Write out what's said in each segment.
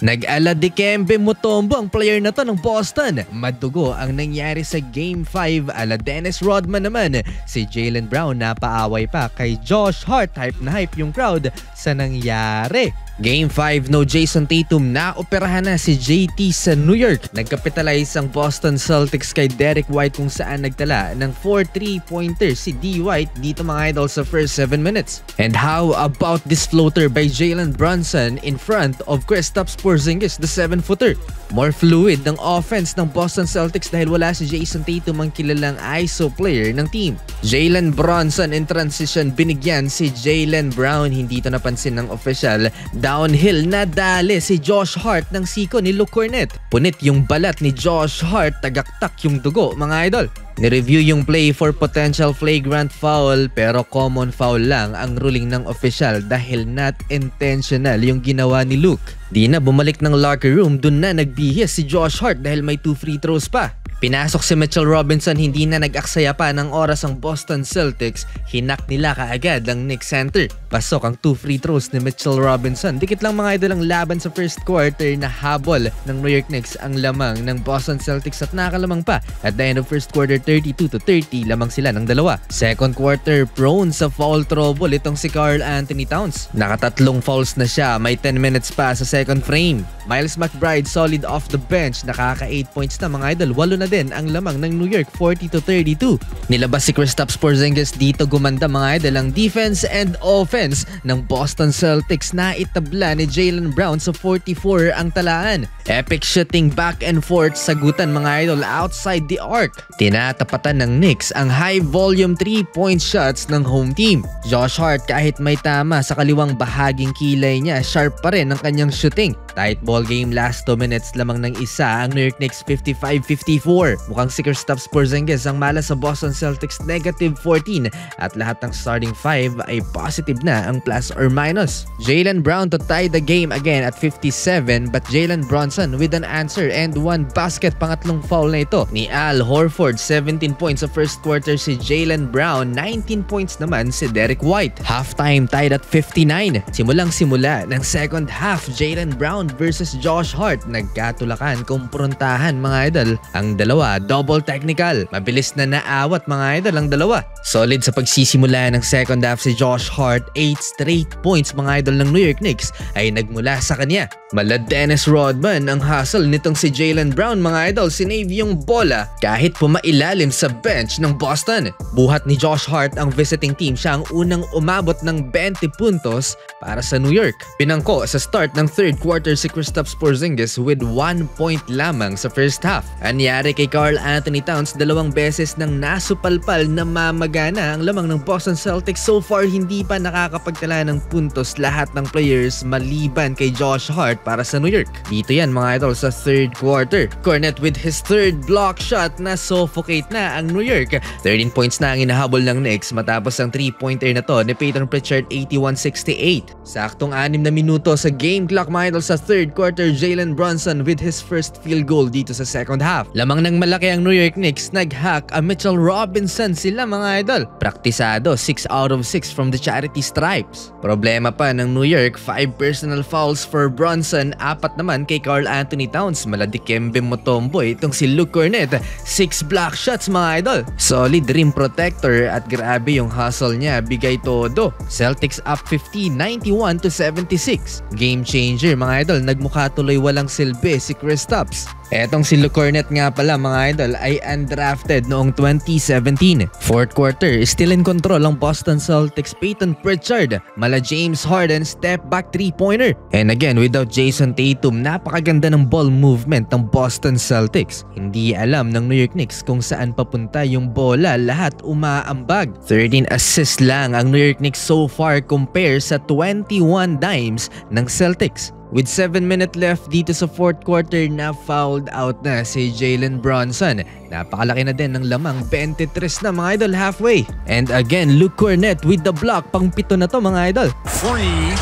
Nag-ala Dikembe Mutombo ang player na to ng Boston. Madugo ang nangyari sa Game 5 ala Dennis Rodman naman. Si Jaylen Brown napaaway pa kay Josh Hart. Hype na hype yung crowd sa nangyari. Game 5, no Jason Tatum, naoperahan na si JT sa New York. Nagkapitalize ang Boston Celtics kay Derek White kung saan nagtala ng 4 3-pointers si D. White dito mga idol sa first 7 minutes. And how about this floater by Jalen Brunson in front of Kristaps Porzingis, the 7-footer? More fluid ng offense ng Boston Celtics dahil wala si Jason Tatum ang kilalang ISO player ng team. Jalen Brunson in transition, binigyan si Jaylen Brown, hindi ito napansin ng official. Downhill nadali si Josh Hart ng siko ni Luke Cornett. Punit yung balat ni Josh Hart, tagaktak yung dugo mga idol. Nireview yung play for potential flagrant foul pero common foul lang ang ruling ng official dahil not intentional yung ginawa ni Luke. Di na bumalik ng locker room, dun na nagbihis si Josh Hart dahil may 2 free throws pa. Pinasok si Mitchell Robinson, hindi na nag-aksaya pa ng oras ang Boston Celtics. Hinak nila kaagad ang Knicks center. Pasok ang 2 free throws ni Mitchell Robinson. Dikit lang mga idol ang laban sa first quarter na habol ng New York Knicks ang lamang ng Boston Celtics at nakalamang pa. At the end of first quarter 32-30, lamang sila ng dalawa. Second quarter, prone sa foul trouble itong si Karl Anthony Towns. Nakatatlong fouls na siya, may 10 minutes pa sa second frame. Miles McBride solid off the bench, nakaka 8 points na mga idol. 8 na din ang lamang ng New York, 40-32. Nilabas si Kristaps Porzingis dito, gumanda mga idol ang defense and offense ng Boston Celtics na itabla ni Jaylen Brown sa 44 ang talaan. Epic shooting back and forth, sagutan mga idol outside the arc. Tinatapatan ng Knicks ang high volume 3-point shots ng home team. Josh Hart kahit may tama sa kaliwang bahaging kilay niya, sharp pa rin ang kanyang shooting. Tight ball game, last 2 minutes lamang ng isa ang New York Knicks 55-54. Mukhang si Kristaps Porzingis ang malas sa Boston Celtics, -14 at lahat ng starting 5 ay positive na ang plus or minus. Jaylen Brown to tie the game again at 57 but Jalen Brunson with an answer and 1 basket. Pangatlong foul na ito ni Al Horford. 17 points sa first quarter si Jaylen Brown, 19 points naman si Derek White. Halftime tied at 59. Simulang-simula ng second half, Jaylen Brown versus Josh Hart. Nagkatulakan, kumprontahan mga idol ang dalawa. Double technical. Mabilis na naawat mga idol ang dalawa. Solid sa pagsisimula ng second half si Josh Hart. 8 straight points mga idol ng New York Knicks ay nagmula sa kanya. Mala Dennis Rodman ang hustle nitong si Jaylen Brown mga idol. Sinave yung bola kahit pumailalim sa bench ng Boston. Buhat ni Josh Hart ang visiting team. Siya ang unang umabot ng 20 puntos para sa New York. Pinangko sa start ng third quarter si Kristaps Porzingis with 1 point lamang sa first half. Anyari kay Karl Anthony Towns, 2 beses nang nasupalpal na mamagana ang lamang ng Boston Celtics. So far hindi pa nakakapagtala ng puntos lahat ng players maliban kay Josh Hart para sa New York. Dito yan mga idol sa third quarter. Cornett with his third block shot, na suffocate na ang New York. 13 points na ang inahabol ng Knicks matapos ang 3-pointer na to ni Peyton Pritchard, 81-68. Saktong 6 na minuto sa game clock mga idol sa third quarter, Jalen Brunson with his first field goal dito sa second half. Lamang ng malaki ang New York Knicks, nag-hack ang Mitchell Robinson sila mga idol. Praktisado, 6 out of 6 from the charity stripes. Problema pa ng New York, 5 personal fouls for Brunson, 4 naman kay Karl Anthony Towns. Mala Dikembe Mutombo itong si Luke Cornett, 6 block shots mga idol. Solid rim protector at grabe yung hustle niya, bigay todo. Celtics up 50, 91-76. Game changer mga idol, nagmukha tuloy walang silbi si Kristaps. Etong si Luke Cornett nga pala mga idol ay undrafted noong 2017. Fourth quarter, still in control ang Boston Celtics. Peyton Pritchard, mala James Harden, step back 3-pointer. And again, without Jason Tatum, napakaganda ng ball movement ng Boston Celtics. Hindi alam ng New York Knicks kung saan papunta yung bola, lahat umaambag. 13 assists lang ang New York Knicks so far compare sa 21 dimes ng Celtics. With 7 minutes left dito sa fourth quarter, na fouled out na si Jalen Brunson. Napakalaki na din ng lamang, 23 na mga idol halfway. And again, Luke Cornett with the block, pang 7 na to mga idol. Free,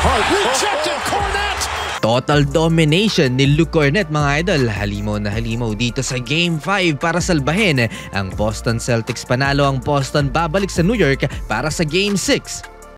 Hart, rejected, Cornett! Total domination ni Luke Cornett mga idol. Halimaw na halimaw dito sa Game 5 para salbahin ang Boston Celtics. Panalo ang Boston, babalik sa New York para sa Game 6.